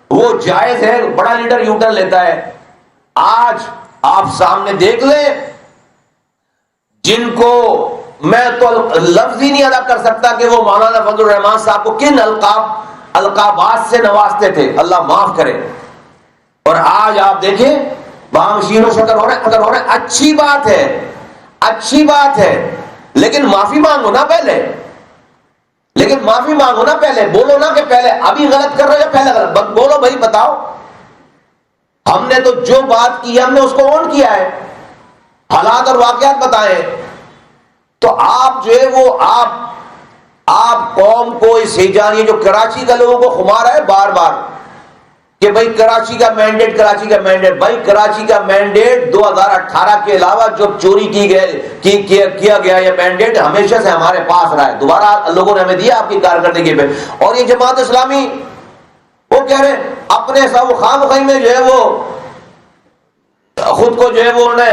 وہ جائز ہے. بڑا لیڈر یو ٹرن لیتا ہے. آج آپ سامنے دیکھ لیں جن کو میں تو لفظ ہی نہیں ادا کر سکتا کہ وہ مولانا فضل الرحمان صاحب کو کن القابات سے نوازتے تھے، اللہ معاف کرے. اور آج آپ دیکھیں وہاں شیر و شکر ہو رہے ہیں. اچھی بات ہے، اچھی بات ہے، لیکن معافی مانگو نا پہلے. لیکن معافی مانگو نا پہلے. بولو نا کہ پہلے ابھی غلط کر رہے ہو، پہلے غلط بولو. بھائی بتاؤ، ہم نے تو جو بات کی ہم نے اس کو اون کیا ہے، حالات اور واقعات بتائیں. تو آپ جو ہے وہ آپ قوم کو اس حجانی جو کراچی کا لوگوں کو خمار ہے بار بار کہ بھائی کراچی کا مینڈیٹ، کراچی کا مینڈیٹ. بھائی کراچی کا مینڈیٹ 2018 کے علاوہ جو چوری کیا گیا یہ مینڈیٹ ہمیشہ سے ہمارے پاس رہا ہے. دوبارہ لوگوں نے ہمیں دیا آپ کی کارکردگی پہ. اور یہ جماعت اسلامی وہ کہہ رہے ہیں اپنے سب خام خائی میں جو ہے وہ خود کو جو ہے وہ انہوں نے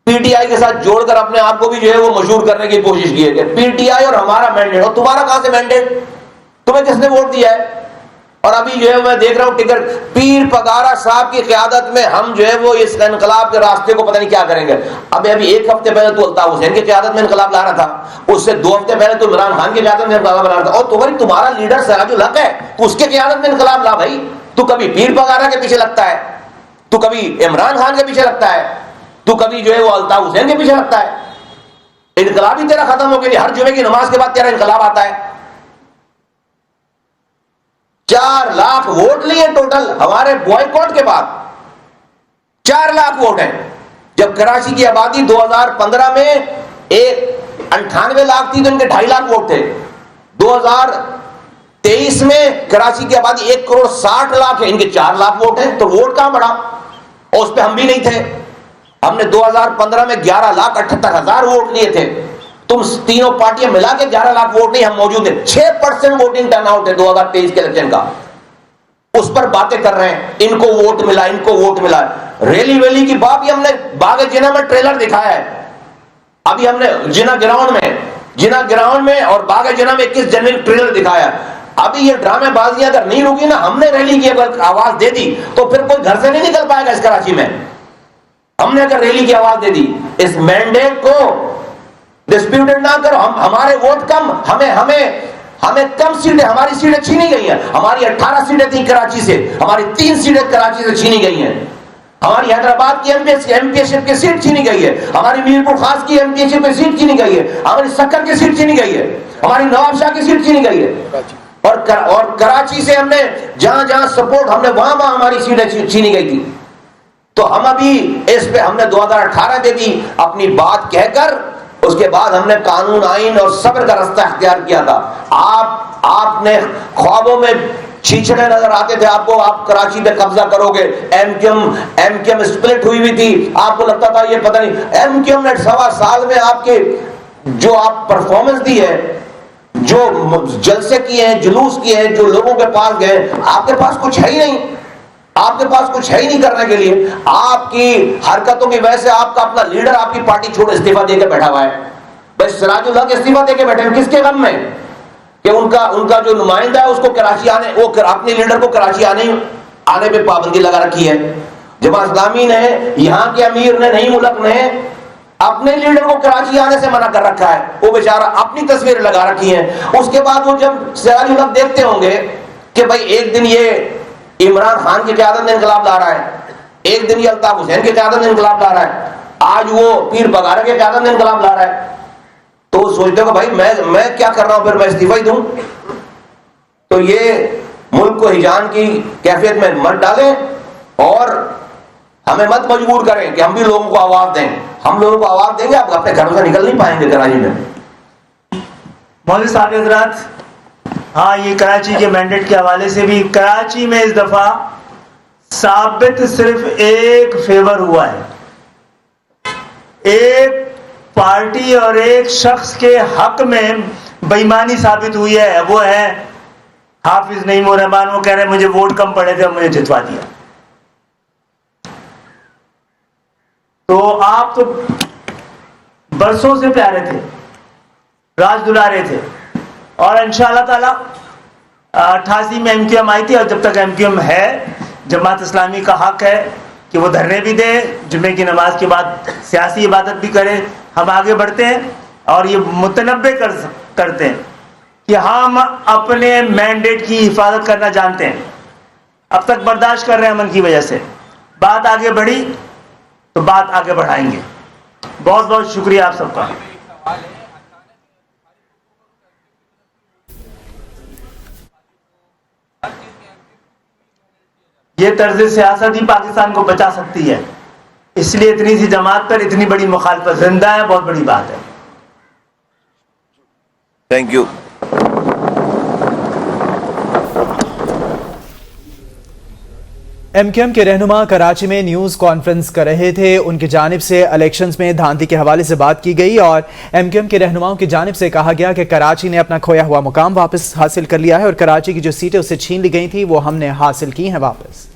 پی ٹی آئی کے ساتھ جوڑ کر اپنے آپ کو بھی جو ہے وہ مشہور کرنے کی کوشش کی ہے کہ پی ٹی آئی اور ہمارا مینڈیٹ. اور تمہارا کہاں سے مینڈیٹ؟ تمہیں کس نے ووٹ دیا ہے؟ اور ابھی جو ہے میں دیکھ رہا ہوں ٹکٹ پیر پگارا صاحب کی قیادت میں ہم جو ہے وہ اس انقلاب کے راستے کو پتہ نہیں کیا کریں گے. ابھی ایک ہفتے پہلے تو الطاف حسین کی قیادت میں انقلاب لا رہا تھا، اس سے 2 ہفتے پہلے تو عمران خان کی قیادت میں انقلاب لا رہا تھا. اور تمہارا لیڈر سراج الحق ہے، تو اس کی قیادت میں انقلاب لا. بھائی تو کبھی پیر پگارا کے پیچھے لگتا ہے، تو کبھی عمران خان کے پیچھے لگتا ہے، تو کبھی جو ہے وہ الطاف حسین کے پیچھے لگتا ہے. انقلاب ہی تیرا ختم ہو گیا. ہر جمعے کی نماز کے بعد تیرا انقلاب آتا ہے. 4 لاکھ ووٹ لیے ٹوٹل ہمارے بوائیکاٹ کے بعد. 4 لاکھ ووٹ ہیں، جب کراچی کی آبادی 2015 میں 98 لاکھ تھی تو ان کے 2.5 لاکھ ووٹ تھے. 2023 میں کراچی کی آبادی 1.60 کروڑ ہے، ان کے 4 لاکھ ووٹ ہیں. تو ووٹ کہاں بڑھا؟ اور اس پہ ہم بھی نہیں تھے. ہم نے 2015 میں 11,78,000 ووٹ لیے تھے. تم تینوں پارٹیاں ملا کے 11 لاکھ ووٹ نہیں، ہم موجود ہیں. 6% ووٹنگ ٹرن آؤٹ ہے 2023 کے الیکشن کا. اس پر باتیں کر رہے ہیں ان کو ووٹ ملا، ان کو ووٹ ملا. ریلی ویلی کی بات بھی ہم نے باغ جنہ میں ٹریلر دکھایا ہے. ابھی ہم نے جنہ گراؤنڈ میں اور باغ جنہ میں 21 جنوری ٹریلر دکھایا. ابھی یہ ڈرامے بازیاں اگر نہیں رکی نا، ہم نے ریلی کی اگر آواز دے دی تو پھر کوئی گھر سے نہیں نکل پائے گا اس کراچی میں. ہم نے اگر ریلی کی آواز دے دی، اس مینڈیٹ کو ڈسپیوٹڈ نہ کرو. ہمارے ووٹ کم، ہمیں کم سیٹیں، ہماری سیٹیں چھینی گئی ہیں. ہماری 18 سیٹیں تھیں کراچی سے، ہماری 3 سیٹیں کراچی سے چھینی گئی ہیں. ہماری حیدرآباد کی ایم پی شپ کی سیٹ چھینی گئی ہے. ہماری میرپور خاص کی ایم پی شپ کی سیٹ چھینی گئی ہے. ہماری سکر کی سیٹ چھینی گئی ہے. ہماری نواب شاہ کی سیٹ چھینی گئی ہے. اور کراچی سے ہم نے جہاں سپورٹ ہم نے وہاں ہماری سیٹیں چھینی گئی تھی. تو ہم ابھی اس پہ ہم نے 2018 دے دی اپنی بات کہہ کر. اس کے بعد ہم نے قانون، آئین اور صبر کا رستہ اختیار کیا تھا. آپ نے خوابوں میں چھیچڑے نظر آتے تھے آپ کو، آپ کراچی پہ قبضہ کرو گے. ایم کیو ایم سپلٹ ہوئی تھی. آپ کو لگتا تھا یہ پتہ نہیں. ایم کیو ایم نے 1.25 سال میں آپ کے جو آپ پرفارمنس دی ہے، جو جلسے کیے ہیں، جلوس کیے ہیں، جو لوگوں کے پاس گئے، آپ کے پاس کچھ ہے ہی نہیں. آپ کے پاس کچھ ہے ہی نہیں کرنے کے لیے. آپ کی حرکتوں کی وجہ سے آپ کا اپنا لیڈر آپ کی پارٹی چھوڑ استعفیٰ دے کے بیٹھا ہوا ہے. بھائی سراج الحق استعفیٰ دے کے بیٹھے ہیں کس کے غم میں؟ کہ ان کا جو نمائندہ ہے اس کو کراچی آنے، وہ اپنے لیڈر کو کراچی آنے پہ پابندی لگا رکھی ہے. جماعت اسلامی نے، یہاں کے امیر نے، نئی ملک نے اپنے لیڈر کو کراچی آنے سے منع کر رکھا ہے. وہ بیچارہ اپنی تصویر لگا رکھی ہیں. اس کے بعد وہ جب سراج الحق دیکھتے ہوں گے کہ بھائی ایک دن یہ عمران خان کی قیادت میں انقلاب لا رہا ہے، ایک دن یہ الطاف حسین کی قیادت میں انقلاب لا رہا ہے، آج وہ پیر پگارا کی قیادت میں انقلاب لا رہا ہے، تو وہ سوچتے ہو کہ بھائی میں کیا کر رہا ہوں، پھر میں استعفیٰ ہی دوں. تو یہ ملک کو ہجان کی کیفیت میں مت ڈالیں اور ہمیں مت مجبور کریں کہ ہم بھی لوگوں کو آواز دیں. ہم لوگوں کو آواز دیں گے، آپ اپنے گھروں سے نکل نہیں پائیں گے کراچی میں. مولوی صاحب حضرات، ہاں یہ کراچی کے مینڈیٹ کے حوالے سے بھی کراچی میں اس دفعہ ثابت صرف ایک فیور ہوا ہے. ایک پارٹی اور ایک شخص کے حق میں بےایمانی ثابت ہوئی ہے. وہ ہے حافظ نعیم الرحمان. وہ کہہ رہے ہیں مجھے ووٹ کم پڑے تھے، مجھے جتوا دیا. تو آپ تو برسوں سے پیارے تھے، راج دلارے تھے، اور انشاءاللہ تعالی 88 میں MQM آئی تھی, اور جب تک MQM ہے جماعت اسلامی کا حق ہے کہ وہ دھرنے بھی دے, جمعے کی نماز کے بعد سیاسی عبادت بھی کرے. ہم آگے بڑھتے ہیں اور یہ متنبع کرتے ہیں کہ ہم اپنے مینڈیٹ کی حفاظت کرنا جانتے ہیں. اب تک برداشت کر رہے ہیں امن کی وجہ سے, بات آگے بڑھی تو بات آگے بڑھائیں گے. بہت بہت شکریہ آپ سب کا. یہ طرز سیاست ہی پاکستان کو بچا سکتی ہے, اس لیے اتنی سی جماعت پر اتنی بڑی مخالفت زندہ ہے, بہت بڑی بات ہے. Thank you. MQM کے رہنما کراچی میں نیوز کانفرنس کر رہے تھے. ان کی جانب سے الیکشنز میں دھاندلی کے حوالے سے بات کی گئی اور MQM کے رہنماؤں کی جانب سے کہا گیا کہ کراچی نے اپنا کھویا ہوا مقام واپس حاصل کر لیا ہے اور کراچی کی جو سیٹیں اسے چھین لی گئی تھیں وہ ہم نے حاصل کی ہیں واپس.